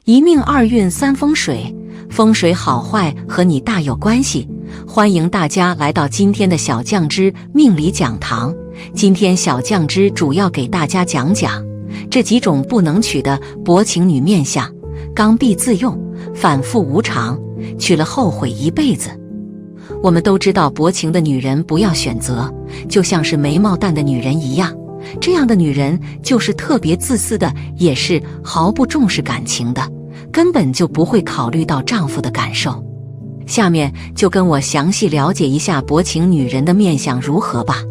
一命二运三风水，风水好坏和你大有关系。欢迎大家来到今天的小酱之命理讲堂。今天小酱之主要给大家讲讲这几种不能娶的薄情女面相，刚愎自用，反复无常，娶了后悔一辈子。我们都知道薄情的女人不要选择，就像是眉毛淡的女人一样，这样的女人就是特别自私的，也是毫不重视感情的，根本就不会考虑到丈夫的感受。下面就跟我详细了解一下薄情女人的面相如何吧。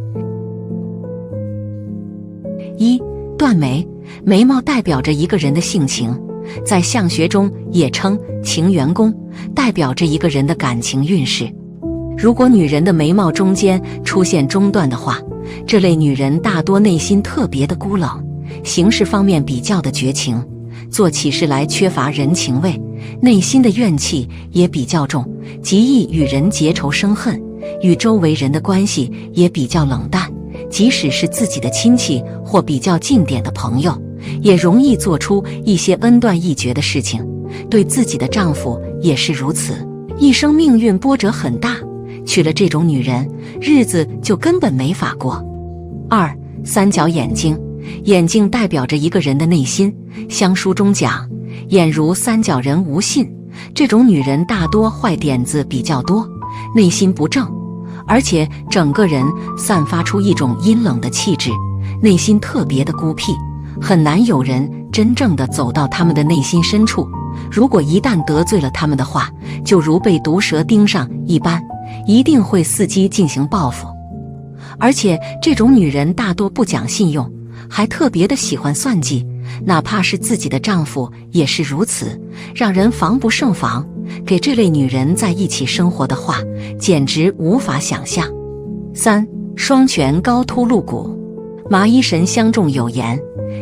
一、断眉。眉毛代表着一个人的性情，在相学中也称情缘宫，代表着一个人的感情运势。如果女人的眉毛中间出现中断的话，这类女人大多内心特别的孤冷，行事方面比较的绝情，做起事来缺乏人情味，内心的怨气也比较重，极易与人结仇生恨，与周围人的关系也比较冷淡，即使是自己的亲戚或比较近点的朋友，也容易做出一些恩断义绝的事情。对自己的丈夫也是如此，一生命运波折很大，娶了这种女人，日子就根本没法过。二、三角眼睛。眼睛代表着一个人的内心，相书中讲，眼如三角人无信，这种女人大多坏点子比较多，内心不正，而且整个人散发出一种阴冷的气质，内心特别的孤僻，很难有人真正的走到他们的内心深处。如果一旦得罪了他们的话，就如被毒蛇盯上一般，一定会伺机进行报复。而且这种女人大多不讲信用，还特别的喜欢算计，哪怕是自己的丈夫也是如此，让人防不胜防。给这类女人在一起生活的话，简直无法想象。三、双颧高凸露骨。麻衣神相中有言，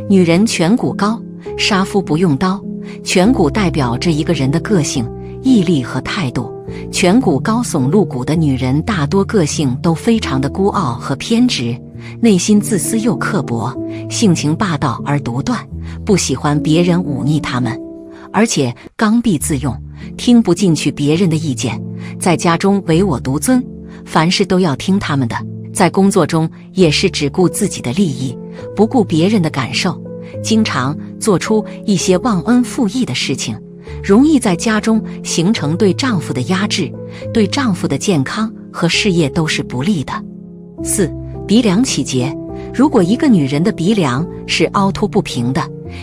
女人颧骨高，杀夫不用刀。颧骨代表着一个人的个性、毅力和态度。颧骨高耸露骨的女人大多个性都非常的孤傲和偏执，内心自私又刻薄，性情霸道而独断，不喜欢别人忤逆他们，而且刚愎自用，听不进去别人的意见，在家中唯我独尊，凡事都要听他们的，在工作中也是只顾自己的利益，不顾别人的感受，经常做出一些忘恩负义的事情，容易在家中形成对丈夫的压制，对丈夫的健康和事业都是不利的。四、鼻梁起结。如果一个女人的鼻梁是凹凸不平的，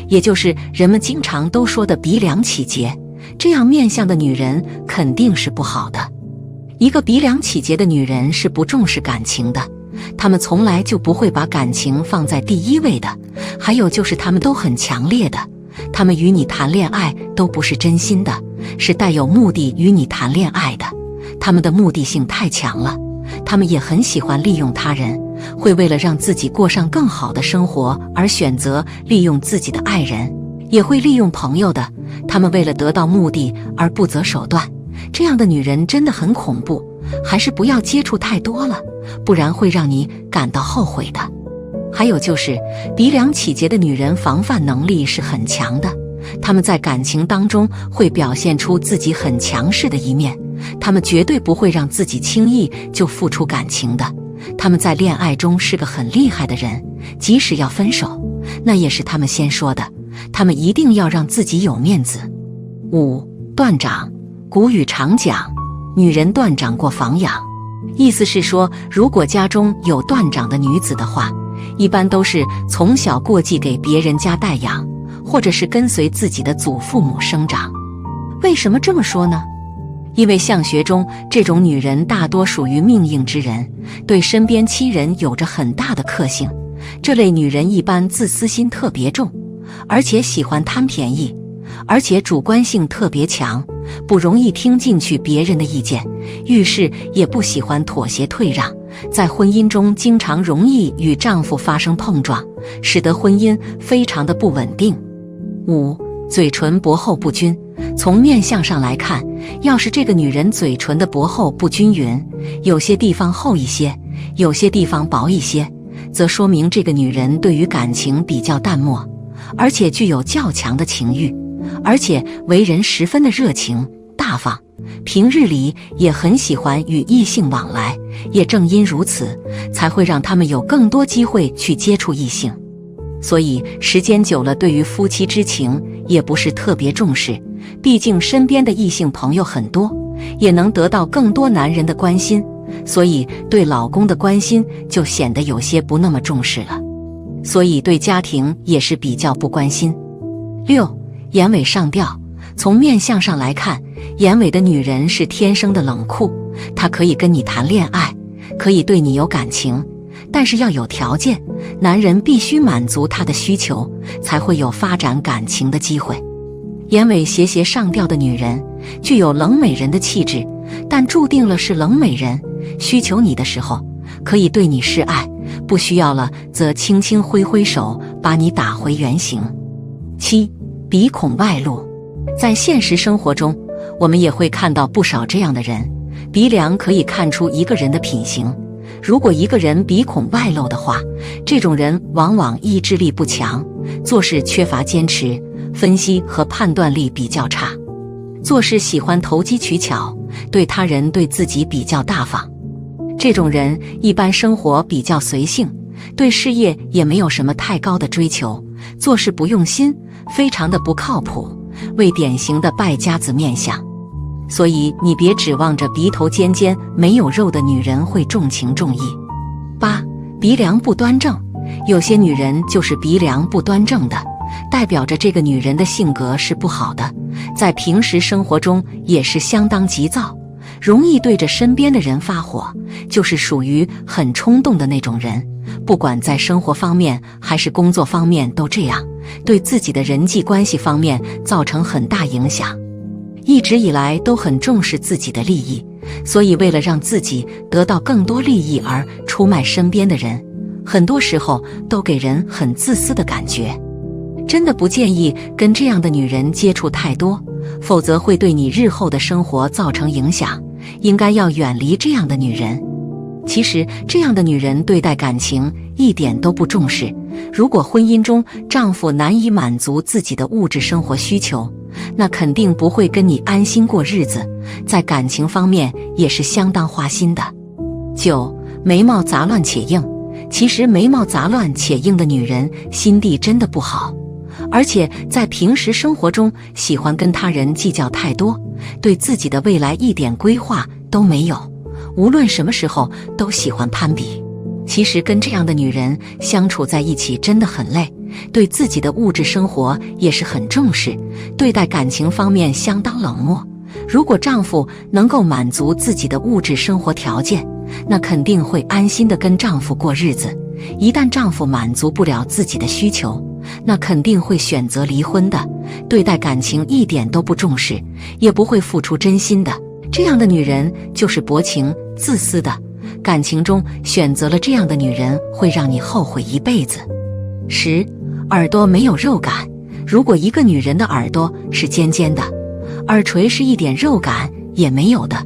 也就是人们经常都说的鼻梁起结，这样面相的女人肯定是不好的。一个鼻梁起结的女人是不重视感情的，她们从来就不会把感情放在第一位的。还有就是她们都很强烈的，她们与你谈恋爱都不是真心的，是带有目的与你谈恋爱的，她们的目的性太强了。她们也很喜欢利用他人，会为了让自己过上更好的生活而选择利用自己的爱人，也会利用朋友的。她们为了得到目的而不择手段，这样的女人真的很恐怖，还是不要接触太多了，不然会让你感到后悔的。还有就是鼻梁起结的女人防范能力是很强的，她们在感情当中会表现出自己很强势的一面，她们绝对不会让自己轻易就付出感情的。她们在恋爱中是个很厉害的人，即使要分手，那也是她们先说的，她们一定要让自己有面子。五、断掌。古语常讲，女人断掌过房养，意思是说，如果家中有断掌的女子的话，一般都是从小过继给别人家代养，或者是跟随自己的祖父母生长。为什么这么说呢？因为相学中这种女人大多属于命硬之人，对身边亲人有着很大的克性。这类女人一般自私心特别重，而且喜欢贪便宜，而且主观性特别强，不容易听进去别人的意见，遇事也不喜欢妥协退让，在婚姻中经常容易与丈夫发生碰撞，使得婚姻非常的不稳定。五、嘴唇薄厚不均。从面相上来看，要是这个女人嘴唇的薄厚不均匀，有些地方厚一些，有些地方薄一些，则说明这个女人对于感情比较淡漠，而且具有较强的情欲，而且为人十分的热情大方，平日里也很喜欢与异性往来，也正因如此，才会让他们有更多机会去接触异性。所以时间久了，对于夫妻之情也不是特别重视，毕竟身边的异性朋友很多，也能得到更多男人的关心，所以对老公的关心就显得有些不那么重视了，所以对家庭也是比较不关心。6. 眼尾上吊。从面相上来看，眼尾的女人是天生的冷酷，她可以跟你谈恋爱，可以对你有感情，但是要有条件，男人必须满足她的需求，才会有发展感情的机会。眼尾斜斜上吊的女人具有冷美人的气质，但注定了是冷美人，需求你的时候可以对你示爱，不需要了则轻轻挥挥手把你打回原形。7. 鼻孔外露。在现实生活中，我们也会看到不少这样的人，鼻梁可以看出一个人的品行。如果一个人鼻孔外露的话，这种人往往意志力不强，做事缺乏坚持，分析和判断力比较差，做事喜欢投机取巧，对他人对自己比较大方。这种人一般生活比较随性，对事业也没有什么太高的追求，做事不用心，非常的不靠谱，为典型的败家子面相。所以你别指望着鼻头尖尖没有肉的女人会重情重义。8. 鼻梁不端正。有些女人就是鼻梁不端正的，代表着这个女人的性格是不好的，在平时生活中也是相当急躁，容易对着身边的人发火，就是属于很冲动的那种人，不管在生活方面还是工作方面都这样，对自己的人际关系方面造成很大影响。一直以来都很重视自己的利益，所以为了让自己得到更多利益而出卖身边的人，很多时候都给人很自私的感觉。真的不建议跟这样的女人接触太多，否则会对你日后的生活造成影响，应该要远离这样的女人。其实这样的女人对待感情一点都不重视，如果婚姻中丈夫难以满足自己的物质生活需求，那肯定不会跟你安心过日子，在感情方面也是相当花心的。9. 眉毛杂乱且硬。其实眉毛杂乱且硬的女人心地真的不好，而且在平时生活中喜欢跟他人计较太多，对自己的未来一点规划都没有，无论什么时候都喜欢攀比。其实跟这样的女人相处在一起真的很累，对自己的物质生活也是很重视，对待感情方面相当冷漠。如果丈夫能够满足自己的物质生活条件，那肯定会安心的跟丈夫过日子。一旦丈夫满足不了自己的需求，那肯定会选择离婚的。对待感情一点都不重视，也不会付出真心的。这样的女人就是薄情自私的，感情中选择了这样的女人会让你后悔一辈子。10. 耳朵没有肉感。如果一个女人的耳朵是尖尖的，耳垂是一点肉感也没有的，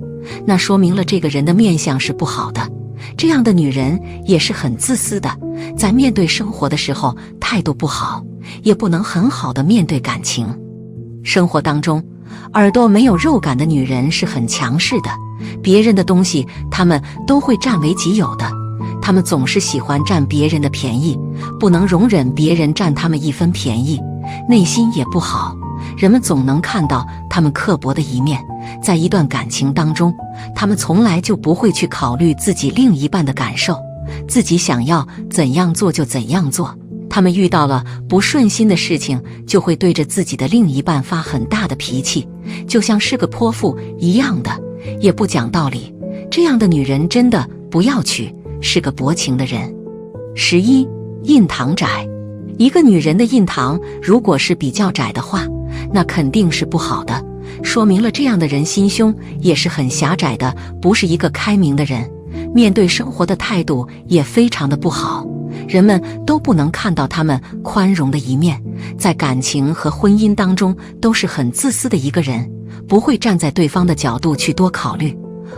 那说明了这个人的面相是不好的。这样的女人也是很自私的，在面对生活的时候态度不好，也不能很好的面对感情。生活当中，耳朵没有肉感的女人是很强势的，别人的东西她们都会占为己有的，她们总是喜欢占别人的便宜，不能容忍别人占她们一分便宜，内心也不好，人们总能看到她们刻薄的一面。在一段感情当中，他们从来就不会去考虑自己另一半的感受，自己想要怎样做就怎样做。他们遇到了不顺心的事情，就会对着自己的另一半发很大的脾气，就像是个泼妇一样的，也不讲道理。这样的女人真的不要娶，是个薄情的人。11. 印堂窄。一个女人的印堂如果是比较窄的话，那肯定是不好的，说明了这样的人心胸也是很狭窄的，不是一个开明的人，面对生活的态度也非常的不好，人们都不能看到他们宽容的一面，在感情和婚姻当中都是很自私的一个人，不会站在对方的角度去多考虑，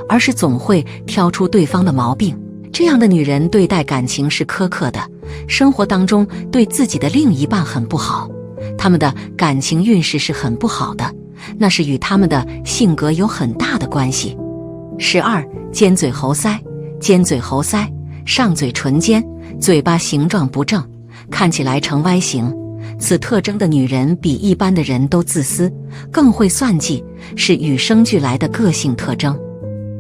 而是总会挑出对方的毛病。这样的女人对待感情是苛刻的，生活当中对自己的另一半很不好，她们的感情运势是很不好的，那是与她们的性格有很大的关系。12. 尖嘴猴腮。尖嘴猴腮，上嘴唇尖，嘴巴形状不正，看起来呈 Y 形。此特征的女人比一般的人都自私，更会算计，是与生俱来的个性特征。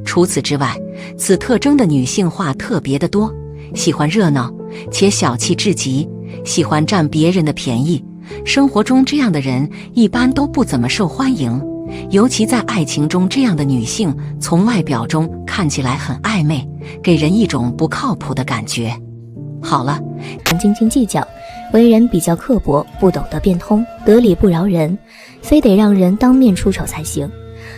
除此之外，此特征的女性化特别的多，喜欢热闹，且小气至极，喜欢占别人的便宜。生活中这样的人一般都不怎么受欢迎，尤其在爱情中，这样的女性从外表中看起来很暧昧，给人一种不靠谱的感觉。好了，斤斤计较，为人比较刻薄，不懂得变通，得理不饶人，非得让人当面出丑才行。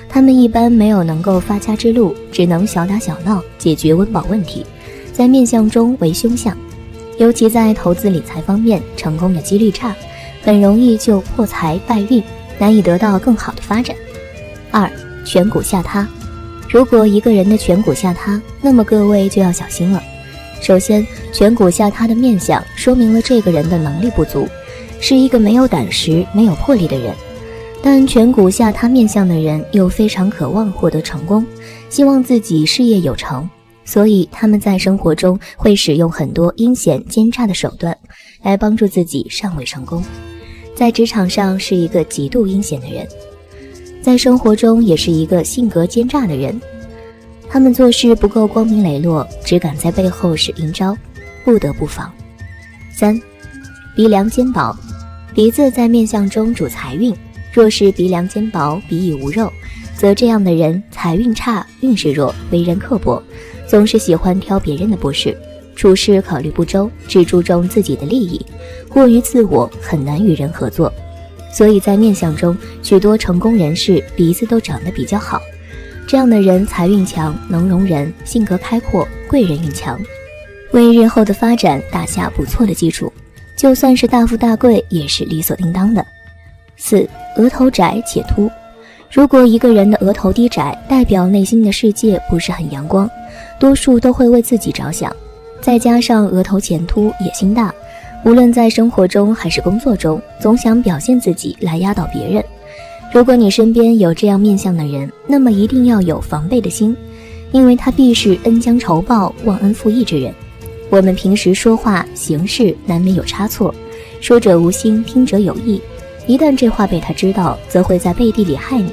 他们一般没有能够发家之路，只能小打小闹解决温饱问题，在面相中为凶相，尤其在投资理财方面成功的几率差，很容易就破财败运，难以得到更好的发展。2. 颧骨下塌。如果一个人的颧骨下塌，那么各位就要小心了。首先，颧骨下塌的面相说明了这个人的能力不足，是一个没有胆识、没有魄力的人。但颧骨下塌面相的人又非常渴望获得成功，希望自己事业有成，所以他们在生活中会使用很多阴险奸诈的手段来帮助自己尚未成功。在职场上是一个极度阴险的人，在生活中也是一个性格奸诈的人。他们做事不够光明磊落，只敢在背后使阴招，不得不防。3. 鼻梁肩薄。鼻子在面相中主财运，若是鼻梁肩薄，鼻翼无肉，则这样的人财运差，运势弱，为人刻薄，总是喜欢挑别人的不是，处事考虑不周，只注重自己的利益，过于自我，很难与人合作。所以在面相中，许多成功人士鼻子都长得比较好。这样的人财运强，能容人，性格开阔，贵人运强，为日后的发展打下不错的基础，就算是大富大贵也是理所应当的。4. 额头窄且凸。如果一个人的额头低窄，代表内心的世界不是很阳光，多数都会为自己着想，再加上额头前凸，野心大，无论在生活中还是工作中，总想表现自己来压倒别人。如果你身边有这样面相的人，那么一定要有防备的心，因为他必是恩将仇报、忘恩负义之人。我们平时说话行事难免有差错，说者无心，听者有意，一旦这话被他知道，则会在背地里害你，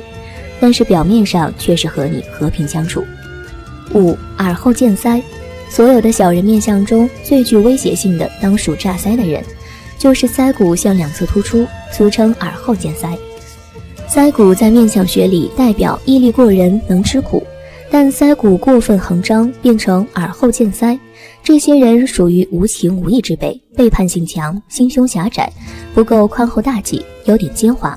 但是表面上却是和你和平相处。5. 耳后见腮。所有的小人面相中最具威胁性的当属炸腮的人，就是腮骨向两侧突出，俗称耳后见腮。腮骨在面相学里代表毅力过人，能吃苦，但腮骨过分横张变成耳后见腮，这些人属于无情无义之辈，背叛性强，心胸狭窄，不够宽厚大气，有点奸猾，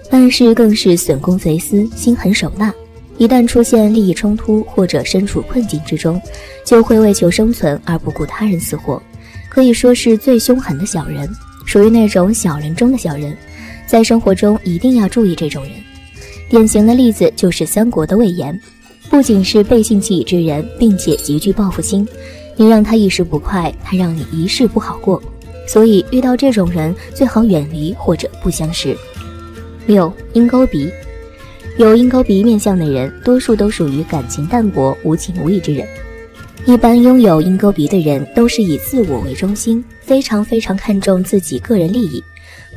办事更是损公贼私，心狠手辣。一旦出现利益冲突或者身处困境之中，就会为求生存而不顾他人死活，可以说是最凶狠的小人，属于那种小人中的小人。在生活中一定要注意这种人。典型的例子就是三国的魏延，不仅是背信弃义之人，并且极具报复心，你让他一时不快，他让你一世不好过，所以遇到这种人最好远离或者不相识。6. 鹰钩鼻。有鹰钩鼻面相的人，多数都属于感情淡薄、无情无义之人。一般拥有鹰钩鼻的人都是以自我为中心，非常看重自己个人利益，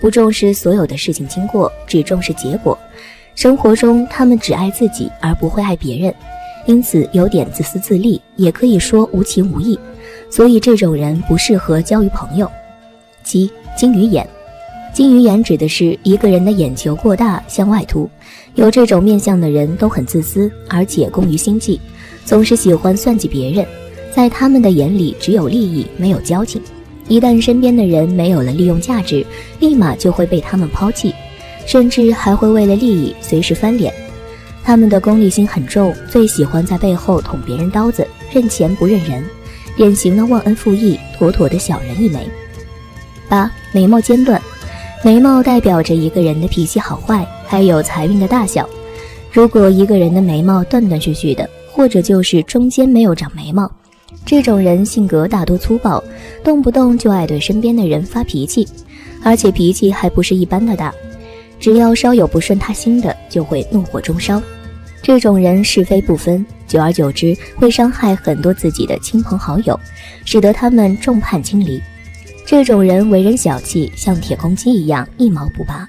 不重视所有的事情经过，只重视结果。生活中他们只爱自己而不会爱别人，因此有点自私自利，也可以说无情无义，所以这种人不适合交于朋友。7. 金鱼眼。金鱼眼指的是一个人的眼球过大，向外凸。有这种面相的人都很自私，而且工于心计，总是喜欢算计别人，在他们的眼里只有利益，没有交情。一旦身边的人没有了利用价值，立马就会被他们抛弃，甚至还会为了利益随时翻脸。他们的功利心很重，最喜欢在背后捅别人刀子，认钱不认人，典型的忘恩负义，妥妥的小人一枚。8. 眉毛尖钝。眉毛代表着一个人的脾气好坏，还有财运的大小。如果一个人的眉毛断断续续的，或者就是中间没有长眉毛，这种人性格大多粗暴，动不动就爱对身边的人发脾气，而且脾气还不是一般的大，只要稍有不顺他心的，就会怒火中烧。这种人是非不分，久而久之会伤害很多自己的亲朋好友，使得他们众叛亲离。这种人为人小气，像铁公鸡一样一毛不拔，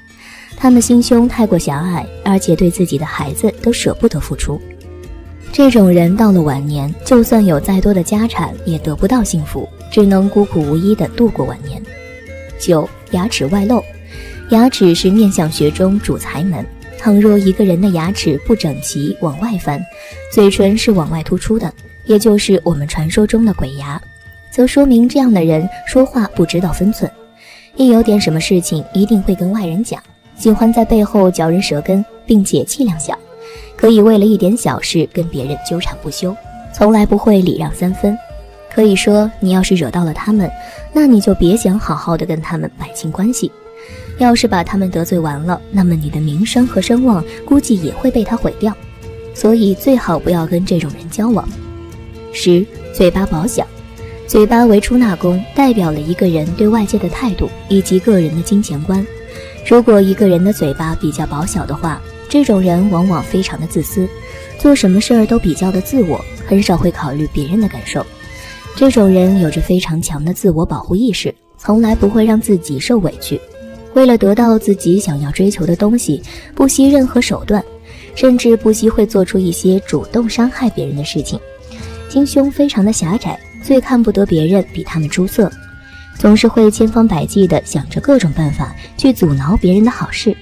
他们心胸太过狭隘，而且对自己的孩子都舍不得付出。这种人到了晚年，就算有再多的家产也得不到幸福，只能孤苦无依地度过晚年。9. 牙齿外露。牙齿是面相学中主财门，倘若一个人的牙齿不整齐往外翻，嘴唇是往外突出的，也就是我们传说中的鬼牙，则说明这样的人说话不知道分寸，一有点什么事情一定会跟外人讲，喜欢在背后嚼人舌根，并且气量小，可以为了一点小事跟别人纠缠不休，从来不会礼让3分。可以说，你要是惹到了他们，那你就别想好好的跟他们摆清关系。要是把他们得罪完了，那么你的名声和声望估计也会被他毁掉，所以最好不要跟这种人交往。10. 嘴巴薄小。嘴巴为出纳宫，代表了一个人对外界的态度以及个人的金钱观。如果一个人的嘴巴比较薄小的话，这种人往往非常的自私，做什么事儿都比较的自我，很少会考虑别人的感受。这种人有着非常强的自我保护意识，从来不会让自己受委屈，为了得到自己想要追求的东西，不惜任何手段，甚至不惜会做出一些主动伤害别人的事情。心胸非常的狭窄，最看不得别人比他们出色，总是会千方百计地想着各种办法去阻挠别人的好事，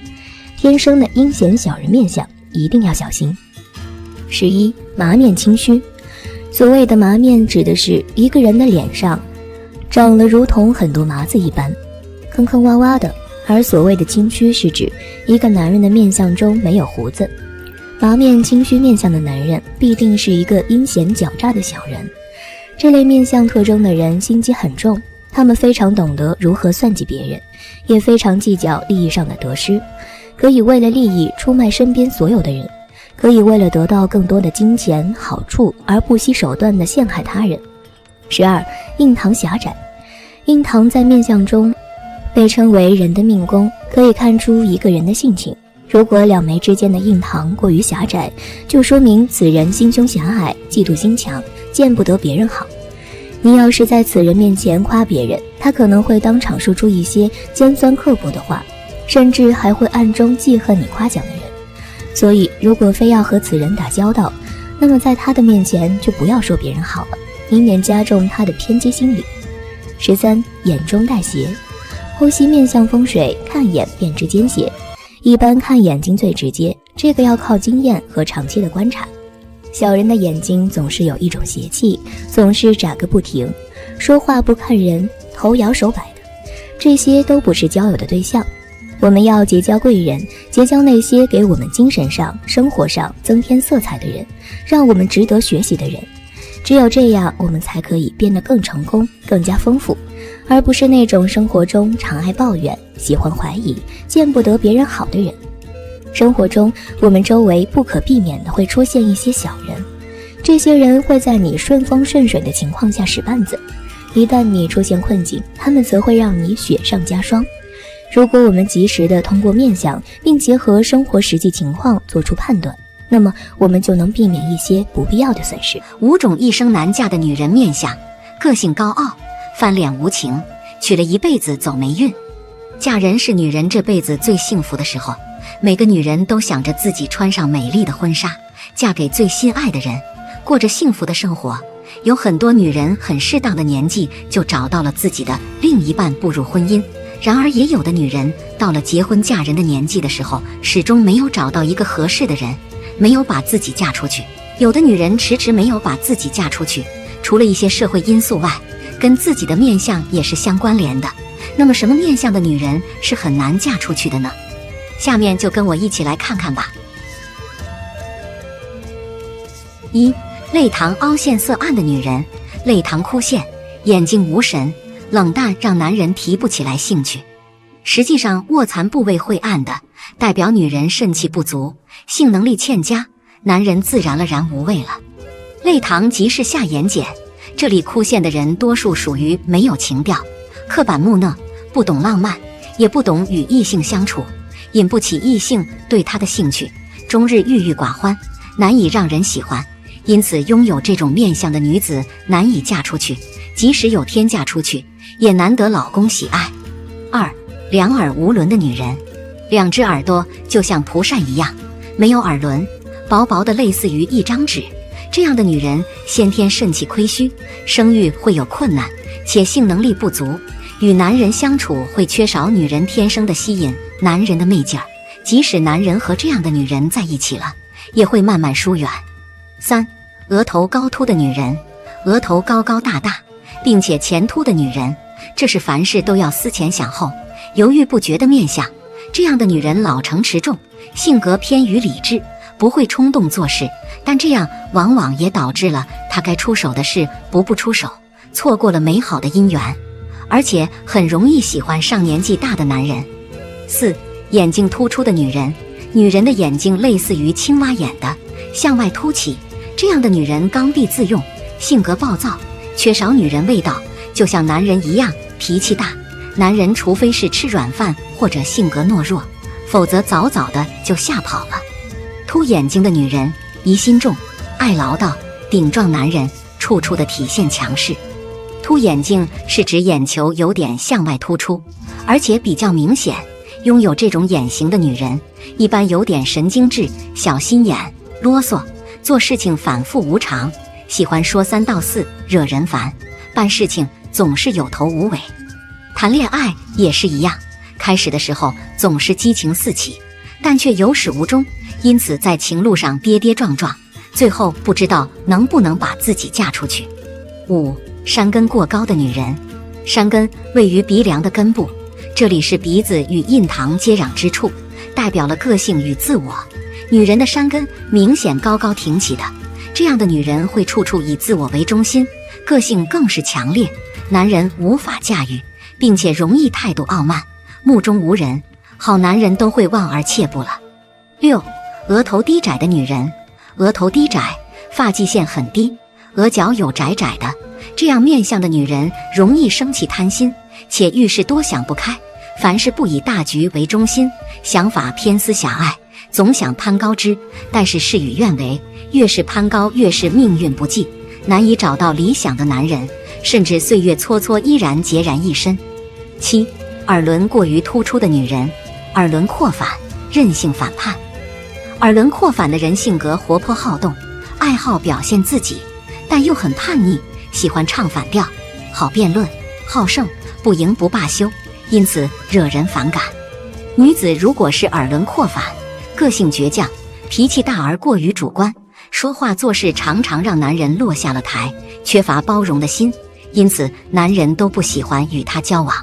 天生的阴险小人面相，一定要小心。11. 麻面清虚。所谓的麻面指的是一个人的脸上长了如同很多麻子一般，坑坑洼洼的，而所谓的清虚是指一个男人的面相中没有胡子。麻面清虚面相的男人必定是一个阴险狡诈的小人。这类面相特征的人心机很重，他们非常懂得如何算计别人，也非常计较利益上的得失，可以为了利益出卖身边所有的人，可以为了得到更多的金钱好处而不惜手段地陷害他人。12. 印堂狭窄。印堂在面相中被称为人的命宫，可以看出一个人的性情。如果两眉之间的印堂过于狭窄，就说明此人心胸狭隘，嫉妒心强，见不得别人好。你要是在此人面前夸别人，他可能会当场说出一些尖酸刻薄的话，甚至还会暗中记恨你夸奖的人。所以如果非要和此人打交道，那么在他的面前就不要说别人好了，以免加重他的偏激心理。13. 眼中带斜。剖析面相风水，看眼便知奸邪，一般看眼睛最直接，这个要靠经验和长期的观察。小人的眼睛总是有一种邪气，总是眨个不停，说话不看人，头摇手摆的，这些都不是交友的对象。我们要结交贵人，结交那些给我们精神上、生活上增添色彩的人，让我们值得学习的人。只有这样，我们才可以变得更成功，更加丰富，而不是那种生活中常爱抱怨、喜欢怀疑、见不得别人好的人。生活中，我们周围不可避免的会出现一些小人，这些人会在你顺风顺水的情况下使绊子，一旦你出现困境，他们则会让你雪上加霜。如果我们及时的通过面相，并结合生活实际情况做出判断，那么我们就能避免一些不必要的损失。5种一生难嫁的女人面相：个性高傲，翻脸无情，娶了一辈子走霉运。嫁人是女人这辈子最幸福的时候，每个女人都想着自己穿上美丽的婚纱，嫁给最心爱的人，过着幸福的生活。有很多女人很适当的年纪就找到了自己的另一半，步入婚姻。然而也有的女人到了结婚嫁人的年纪的时候，始终没有找到一个合适的人，没有把自己嫁出去。有的女人迟迟没有把自己嫁出去，除了一些社会因素外，跟自己的面相也是相关联的。那么什么面相的女人是很难嫁出去的呢？下面就跟我一起来看看吧。1. 泪膛凹陷色暗的女人，泪膛枯陷，眼睛无神，冷淡，让男人提不起来兴趣。实际上卧蚕部位晦暗的，代表女人肾气不足，性能力欠佳，男人自然而然无味了。泪堂即是下眼睑，这里哭现的人多数属于没有情调，刻板木讷，不懂浪漫，也不懂与异性相处，引不起异性对他的兴趣，终日郁郁寡欢，难以让人喜欢。因此拥有这种面相的女子难以嫁出去，即使有天嫁出去，也难得老公喜爱。2. 两耳无轮的女人，两只耳朵就像蒲扇一样，没有耳轮，薄薄的类似于一张纸。这样的女人先天肾气亏虚，生育会有困难，且性能力不足，与男人相处会缺少女人天生的吸引男人的媚劲儿，即使男人和这样的女人在一起了，也会慢慢疏远。3. 额头高凸的女人，额头高高大大并且前凸的女人，这是凡事都要思前想后，犹豫不决的面相。这样的女人老成持重，性格偏于理智，不会冲动做事，但这样往往也导致了她该出手的事不出手，错过了美好的姻缘，而且很容易喜欢上年纪大的男人。4. 眼睛突出的女人，女人的眼睛类似于青蛙眼的，向外凸起，这样的女人刚愎自用，性格暴躁，缺少女人味道，就像男人一样脾气大。男人除非是吃软饭或者性格懦弱，否则早早的就吓跑了。凸眼睛的女人疑心重，爱唠叨，顶撞男人，处处的体现强势。凸眼睛是指眼球有点向外突出，而且比较明显。拥有这种眼型的女人一般有点神经质，小心眼，啰嗦，做事情反复无常，喜欢说三道四，惹人烦，办事情总是有头无尾。谈恋爱也是一样，开始的时候总是激情四起，但却有始无终，因此在情路上跌跌撞撞，最后不知道能不能把自己嫁出去。5. 山根过高的女人，山根位于鼻梁的根部，这里是鼻子与印堂接壤之处，代表了个性与自我。女人的山根明显高高挺起的，这样的女人会处处以自我为中心，个性更是强烈，男人无法驾驭，并且容易态度傲慢，目中无人，好男人都会望而却步了。6. 额头低窄的女人，额头低窄，发际线很低，额角有窄窄的，这样面相的女人容易生气贪心，且遇事多想不开，凡事不以大局为中心，想法偏私狭隘，总想攀高枝，但是事与愿违，越是攀高越是命运不济，难以找到理想的男人，甚至岁月蹉跎依然孑然一身。7. 耳轮过于突出的女人，耳轮扩反，任性反叛。耳轮扩反的人性格活泼好动，爱好表现自己，但又很叛逆，喜欢唱反调，好辩论，好胜，不赢不罢休，因此惹人反感。女子如果是耳轮扩反，个性倔强，脾气大而过于主观，说话做事常常让男人落下了台，缺乏包容的心，因此男人都不喜欢与她交往。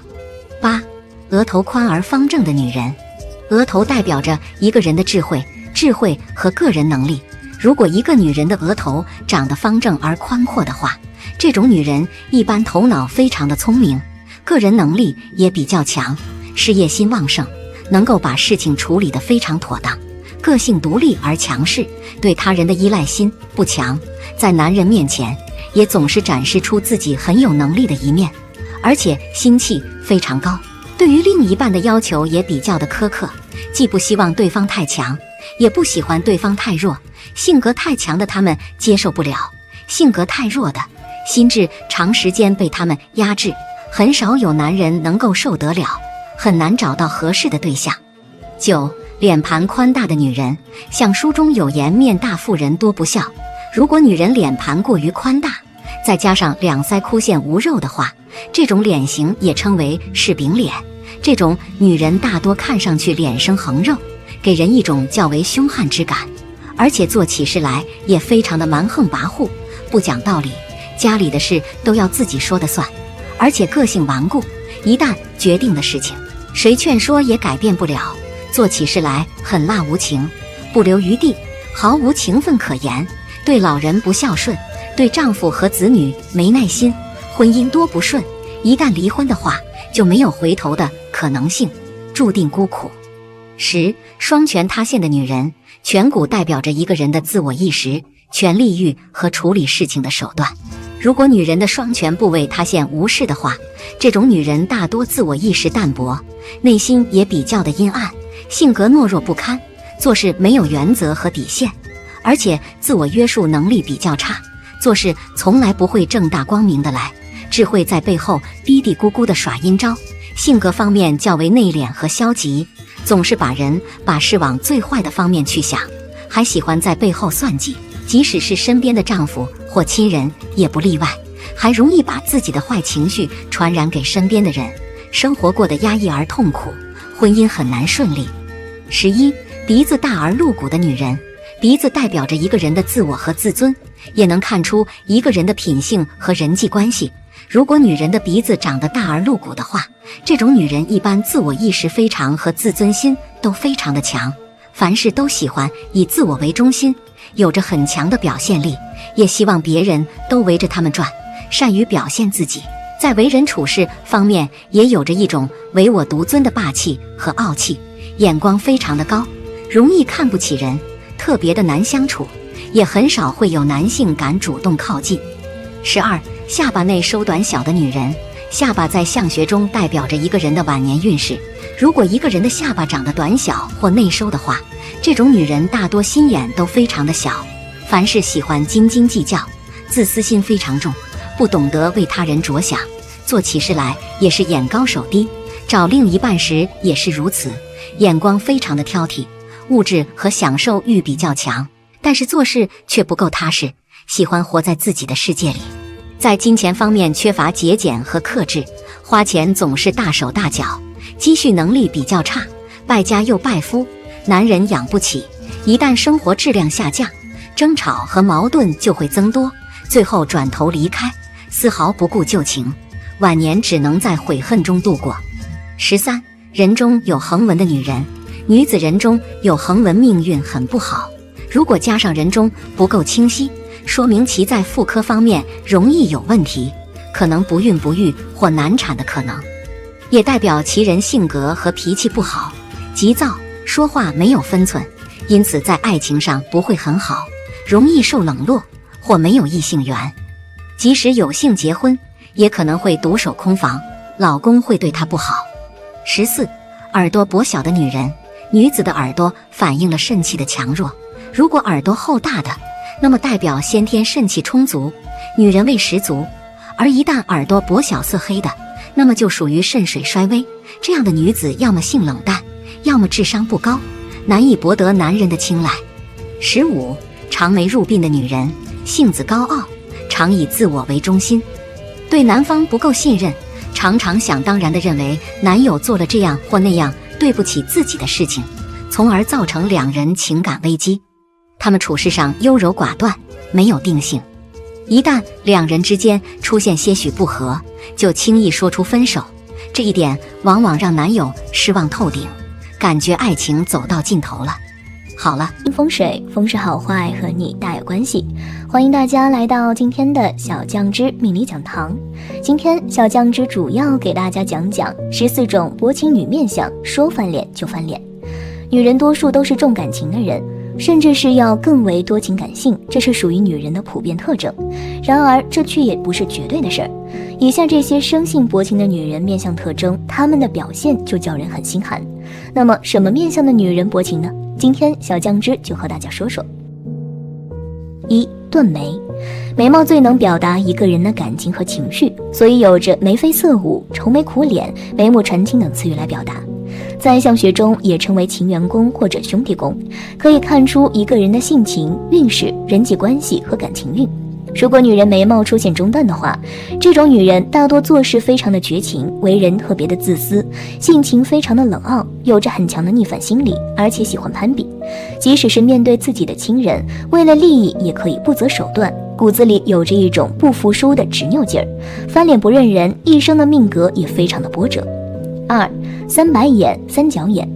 8. 额头宽而方正的女人，额头代表着一个人的智慧和个人能力。如果一个女人的额头长得方正而宽阔的话，这种女人一般头脑非常的聪明，个人能力也比较强，事业心旺盛，能够把事情处理得非常妥当，个性独立而强势，对他人的依赖心不强，在男人面前也总是展示出自己很有能力的一面，而且心气非常高，对于另一半的要求也比较的苛刻，既不希望对方太强，也不喜欢对方太弱，性格太强的他们接受不了，性格太弱的心智长时间被他们压制，很少有男人能够受得了，很难找到合适的对象。9. 脸盘宽大的女人，像书中有言，面大妇人多不孝。如果女人脸盘过于宽大，再加上两腮枯陷无肉的话，这种脸型也称为柿饼脸。这种女人大多看上去脸生横肉，给人一种较为凶悍之感，而且做起事来也非常的蛮横跋扈，不讲道理，家里的事都要自己说的算，而且个性顽固，一旦决定的事情，谁劝说也改变不了，做起事来狠辣无情，不留余地，毫无情分可言，对老人不孝顺，对丈夫和子女没耐心，婚姻多不顺，一旦离婚的话，就没有回头的可能性，注定孤苦。10. 双拳塌陷的女人，颧骨代表着一个人的自我意识、权力欲和处理事情的手段。如果女人的双拳部位塌陷无视的话，这种女人大多自我意识淡薄，内心也比较的阴暗，性格懦弱不堪，做事没有原则和底线，而且自我约束能力比较差，做事从来不会正大光明的来，只会在背后嘀嘀咕咕的耍阴招。性格方面较为内敛和消极，总是把事往最坏的方面去想，还喜欢在背后算计，即使是身边的丈夫或亲人也不例外，还容易把自己的坏情绪传染给身边的人，生活过得压抑而痛苦，婚姻很难顺利。11. 鼻子大而露骨的女人，鼻子代表着一个人的自我和自尊，也能看出一个人的品性和人际关系。如果女人的鼻子长得大而露骨的话，这种女人一般自我意识非常和自尊心都非常的强，凡事都喜欢以自我为中心，有着很强的表现力，也希望别人都围着他们转，善于表现自己。在为人处事方面也有着一种唯我独尊的霸气和傲气，眼光非常的高，容易看不起人，特别的难相处，也很少会有男性敢主动靠近。12. 下巴内收短小的女人，下巴在相学中代表着一个人的晚年运势。如果一个人的下巴长得短小或内收的话，这种女人大多心眼都非常的小，凡事喜欢斤斤计较，自私心非常重，不懂得为他人着想，做起事来也是眼高手低，找另一半时也是如此，眼光非常的挑剔，物质和享受欲比较强，但是做事却不够踏实，喜欢活在自己的世界里。在金钱方面缺乏节俭和克制，花钱总是大手大脚，积蓄能力比较差，败家又败夫，男人养不起，一旦生活质量下降，争吵和矛盾就会增多，最后转头离开，丝毫不顾旧情，晚年只能在悔恨中度过。13. 人中有横纹的女人，女子人中有横纹命运很不好，如果加上人中不够清晰，说明其在妇科方面容易有问题，可能不孕不育或难产的可能，也代表其人性格和脾气不好，急躁，说话没有分寸，因此在爱情上不会很好，容易受冷落或没有异性缘，即使有幸结婚，也可能会独守空房，老公会对她不好。14. 耳朵薄小的女人，女子的耳朵反映了肾气的强弱，如果耳朵厚大的，那么代表先天肾气充足，女人味十足，而一旦耳朵薄小色黑的，那么就属于肾水衰微，这样的女子要么性冷淡，要么智商不高，难以博得男人的青睐。15. 长眉入鬓的女人，性子高傲，常以自我为中心，对男方不够信任，常常想当然地认为男友做了这样或那样对不起自己的事情，从而造成两人情感危机。他们处事上优柔寡断，没有定性，一旦两人之间出现些许不和，就轻易说出分手，这一点往往让男友失望透顶，感觉爱情走到尽头了。好了，风水，风水好坏和你大有关系，欢迎大家来到今天的小酱汁命理讲堂。今天小酱汁主要给大家讲讲14种薄情女面相，说翻脸就翻脸。女人多数都是重感情的人，甚至是要更为多情感性，这是属于女人的普遍特征。然而这却也不是绝对的事儿。以下这些生性薄情的女人面相特征，她们的表现就叫人很心寒。那么什么面相的女人薄情呢？今天小酱汁就和大家说说。1. 钝眉，眉毛最能表达一个人的感情和情绪，所以有着眉飞色舞、愁眉苦脸、眉目传情等词语来表达。在相学中也称为情缘宫或者兄弟宫，可以看出一个人的性情、运势、人际关系和感情运。如果女人眉毛出现中断的话，这种女人大多做事非常的绝情，为人特别的自私，性情非常的冷傲，有着很强的逆反心理，而且喜欢攀比，即使是面对自己的亲人，为了利益也可以不择手段，骨子里有着一种不服输的执拗劲儿，翻脸不认人，一生的命格也非常的波折。2. 三白眼、三角眼，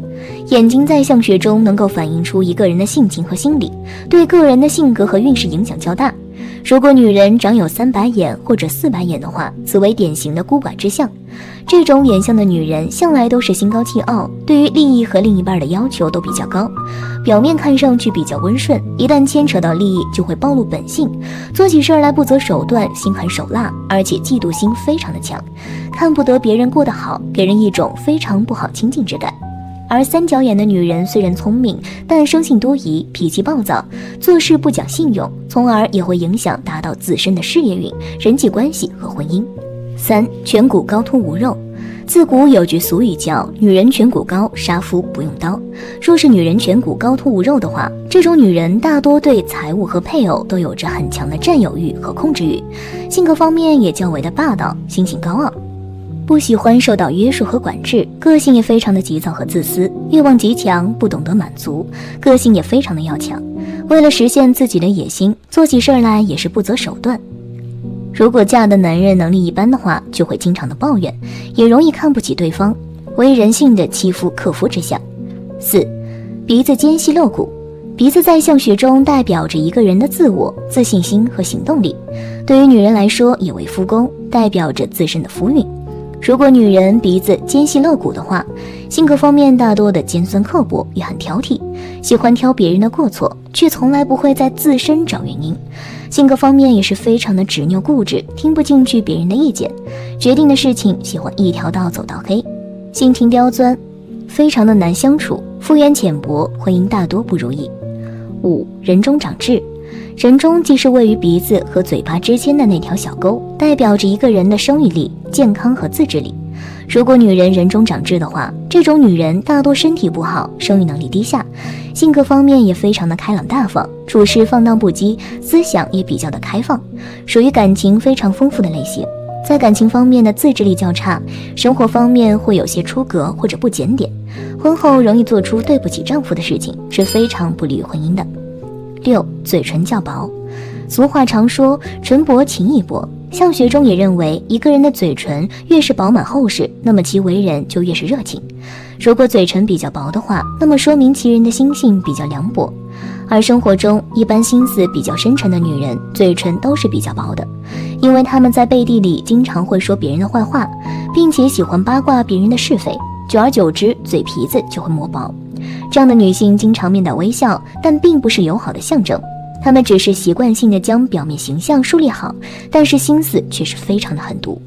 眼睛在相学中能够反映出一个人的性情和心理，对个人的性格和运势影响较大。如果女人长有3白眼或者4白眼的话，此为典型的孤寡之相。这种眼相的女人向来都是心高气傲，对于利益和另一半的要求都比较高，表面看上去比较温顺，一旦牵扯到利益就会暴露本性，做起事来不择手段，心狠手辣，而且嫉妒心非常的强，看不得别人过得好，给人一种非常不好亲近之感。而3角眼的女人虽然聪明，但生性多疑，脾气暴躁，做事不讲信用，从而也会影响达到自身的事业运、人际关系和婚姻。3. 颧骨高凸无肉。自古有句俗语叫女人颧骨高，杀夫不用刀。若是女人颧骨高凸无肉的话，这种女人大多对财物和配偶都有着很强的占有欲和控制欲，性格方面也较为的霸道，心性高傲，不喜欢受到约束和管制，个性也非常的急躁和自私，欲望极强，不懂得满足，个性也非常的要强，为了实现自己的野心，做起事来也是不择手段。如果嫁的男人能力一般的话，就会经常的抱怨，也容易看不起对方，为人性的欺负克夫之相。4. 鼻子尖细露骨。鼻子在相学中代表着一个人的自我、自信心和行动力，对于女人来说也为夫宫，代表着自身的夫运。如果女人鼻子尖细露骨的话，性格方面大多的尖酸刻薄，也很挑剔，喜欢挑别人的过错，却从来不会在自身找原因。性格方面也是非常的执拗固执，听不进去别人的意见，决定的事情喜欢一条道走到黑，性情刁钻，非常的难相处，敷衍浅薄，婚姻大多不如意。5. 人中长痣。人中即是位于鼻子和嘴巴之间的那条小沟，代表着一个人的生育力、健康和自制力。如果女人人中长痣的话，这种女人大多身体不好，生育能力低下，性格方面也非常的开朗大方，处事放荡不羁，思想也比较的开放，属于感情非常丰富的类型。在感情方面的自制力较差，生活方面会有些出格或者不检点，婚后容易做出对不起丈夫的事情，是非常不利于婚姻的。6. 嘴唇较薄。俗话常说唇薄情意薄，相学中也认为一个人的嘴唇越是饱满厚实，那么其为人就越是热情。如果嘴唇比较薄的话，那么说明其人的心性比较凉薄。而生活中一般心思比较深沉的女人，嘴唇都是比较薄的，因为她们在背地里经常会说别人的坏话，并且喜欢八卦别人的是非，久而久之嘴皮子就会磨薄。这样的女性经常面带微笑，但并不是友好的象征，她们只是习惯性的将表面形象树立好，但是心思却是非常的狠毒。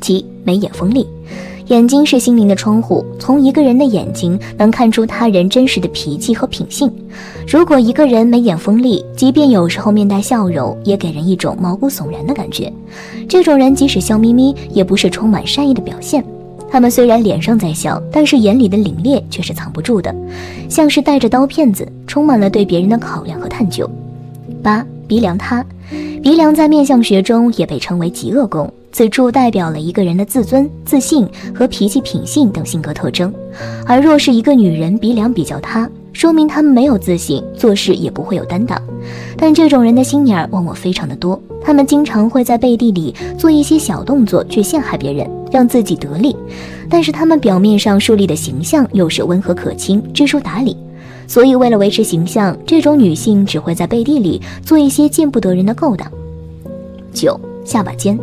7. 眉眼锋利。眼睛是心灵的窗户，从一个人的眼睛能看出他人真实的脾气和品性。如果一个人眉眼锋利，即便有时候面带笑容，也给人一种毛骨悚然的感觉。这种人即使笑眯眯，也不是充满善意的表现。他们虽然脸上在笑，但是眼里的凛冽却是藏不住的，像是带着刀片子，充满了对别人的考量和探究。8. 鼻梁塌。鼻梁在面相学中也被称为极恶宫，此处代表了一个人的自尊、自信和脾气品性等性格特征。而若是一个女人鼻梁比较塌，说明她们没有自信，做事也不会有担当。但这种人的心眼往往非常的多，他们经常会在背地里做一些小动作去陷害别人，让自己得利。但是他们表面上树立的形象又是温和可亲、知书达理。所以为了维持形象，这种女性只会在背地里做一些见不得人的勾当。9. 下巴尖。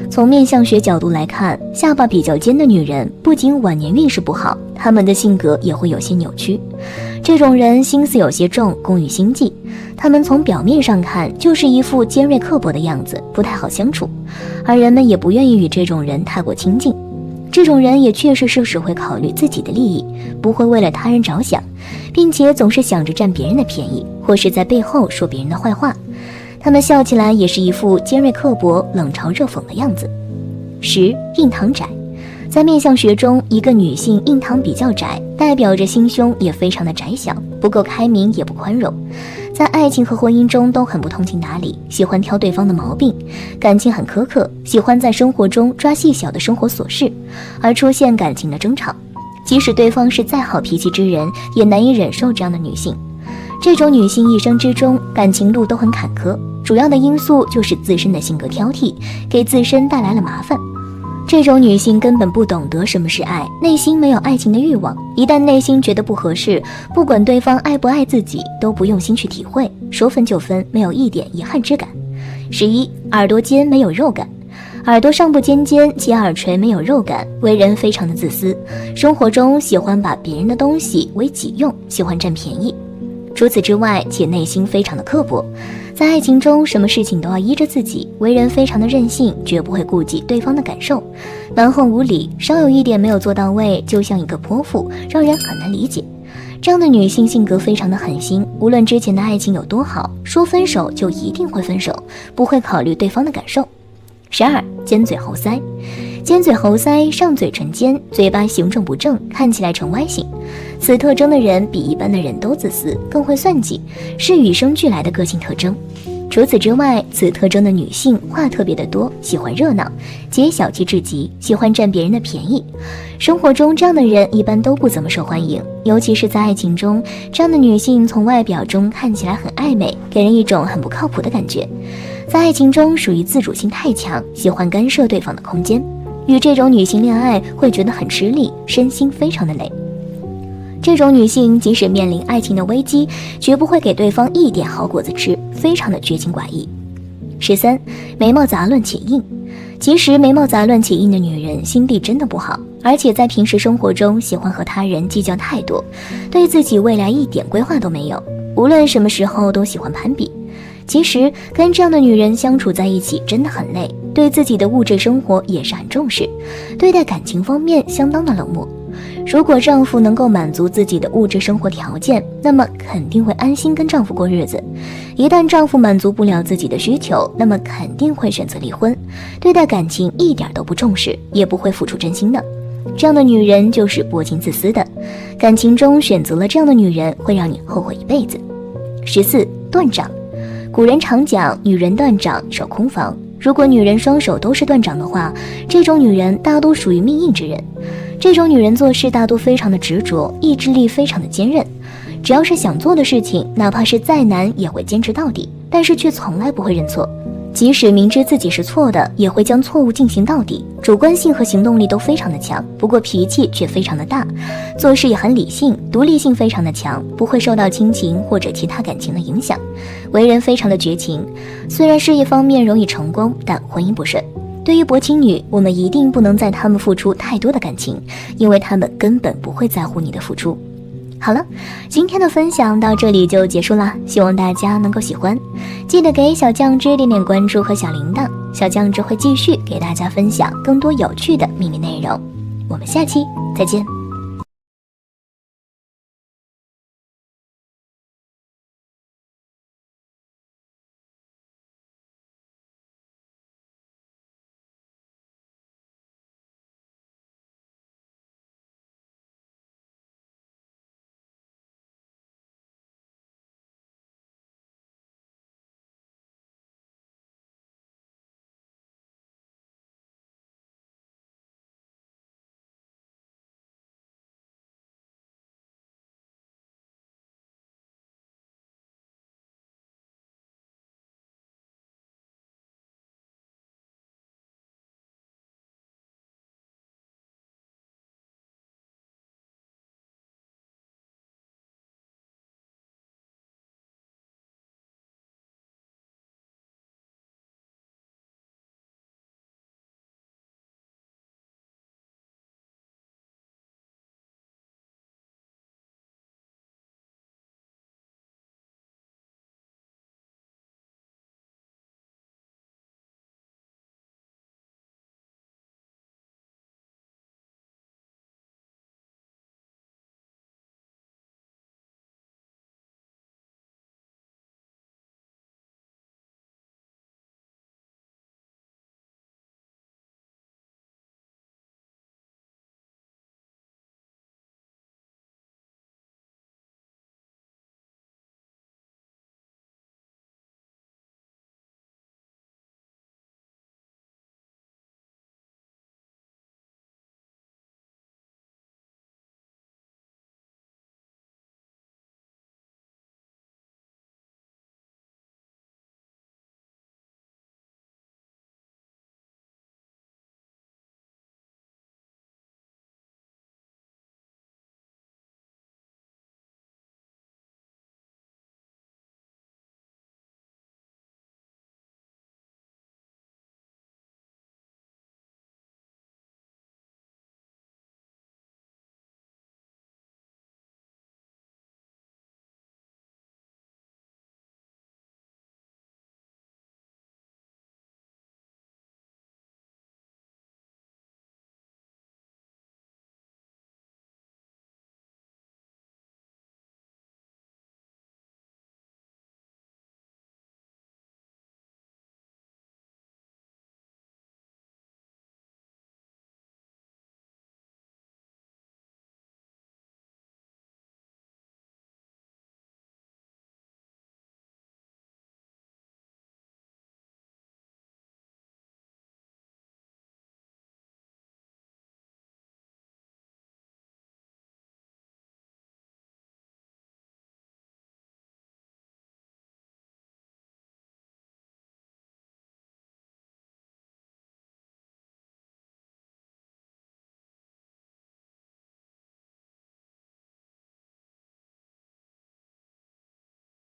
从面相学角度来看，下巴比较尖的女人不仅晚年运势不好，她们的性格也会有些扭曲。这种人心思有些重，工于心计，她们从表面上看就是一副尖锐刻薄的样子，不太好相处，而人们也不愿意与这种人太过亲近。这种人也确实是只会考虑自己的利益，不会为了他人着想，并且总是想着占别人的便宜，或是在背后说别人的坏话。他们笑起来也是一副尖锐刻薄、冷嘲热讽的样子。10. 印堂窄。在面相学中，一个女性印堂比较窄，代表着心胸也非常的窄小，不够开明，也不宽容，在爱情和婚姻中都很不通情达理，喜欢挑对方的毛病，感情很苛刻，喜欢在生活中抓细小的生活琐事，而出现感情的争吵。即使对方是再好脾气之人，也难以忍受这样的女性。这种女性一生之中感情路都很坎坷，主要的因素就是自身的性格挑剔，给自身带来了麻烦。这种女性根本不懂得什么是爱，内心没有爱情的欲望，一旦内心觉得不合适，不管对方爱不爱自己，都不用心去体会，说分就分，没有一点遗憾之感。11. 耳朵尖没有肉感。耳朵上部尖尖且耳垂没有肉感，为人非常的自私，生活中喜欢把别人的东西为己用，喜欢占便宜。除此之外，且内心非常的刻薄，在爱情中什么事情都要依着自己，为人非常的任性，绝不会顾及对方的感受，蛮横无理，稍有一点没有做到位，就像一个泼妇，让人很难理解。这样的女性性格非常的狠心，无论之前的爱情有多好，说分手就一定会分手，不会考虑对方的感受。12. 尖嘴猴腮。尖嘴猴腮，上嘴唇尖，嘴巴形状不正，看起来呈 Y 型。此特征的人比一般的人都自私，更会算计，是与生俱来的个性特征。除此之外，此特征的女性话特别的多，喜欢热闹，且小气至极，喜欢占别人的便宜。生活中这样的人一般都不怎么受欢迎，尤其是在爱情中，这样的女性从外表中看起来很暧昧，给人一种很不靠谱的感觉。在爱情中属于自主性太强，喜欢干涉对方的空间。与这种女性恋爱会觉得很吃力，身心非常的累。这种女性即使面临爱情的危机，绝不会给对方一点好果子吃，非常的绝情寡义。13. 眉毛杂乱且硬。其实眉毛杂乱且硬的女人心地真的不好，而且在平时生活中喜欢和他人计较太多，对自己未来一点规划都没有，无论什么时候都喜欢攀比。其实跟这样的女人相处在一起真的很累，对自己的物质生活也是很重视，对待感情方面相当的冷漠。如果丈夫能够满足自己的物质生活条件，那么肯定会安心跟丈夫过日子。一旦丈夫满足不了自己的需求，那么肯定会选择离婚。对待感情一点都不重视，也不会付出真心的。这样的女人就是薄情自私的，感情中选择了这样的女人，会让你后悔一辈子。14. 断掌。古人常讲女人断掌守空房，如果女人双手都是断掌的话，这种女人大多属于命硬之人。这种女人做事大多非常的执着，意志力非常的坚韧，只要是想做的事情，哪怕是再难也会坚持到底，但是却从来不会认错，即使明知自己是错的，也会将错误进行到底。主观性和行动力都非常的强，不过脾气却非常的大，做事也很理性，独立性非常的强，不会受到亲情或者其他感情的影响，为人非常的绝情。虽然事业方面容易成功，但婚姻不顺。对于薄情女，我们一定不能在她们付出太多的感情，因为她们根本不会在乎你的付出。好了，今天的分享到这里就结束啦，希望大家能够喜欢，记得给小酱汁点点关注和小铃铛，小酱汁会继续给大家分享更多有趣的秘密内容。我们下期再见。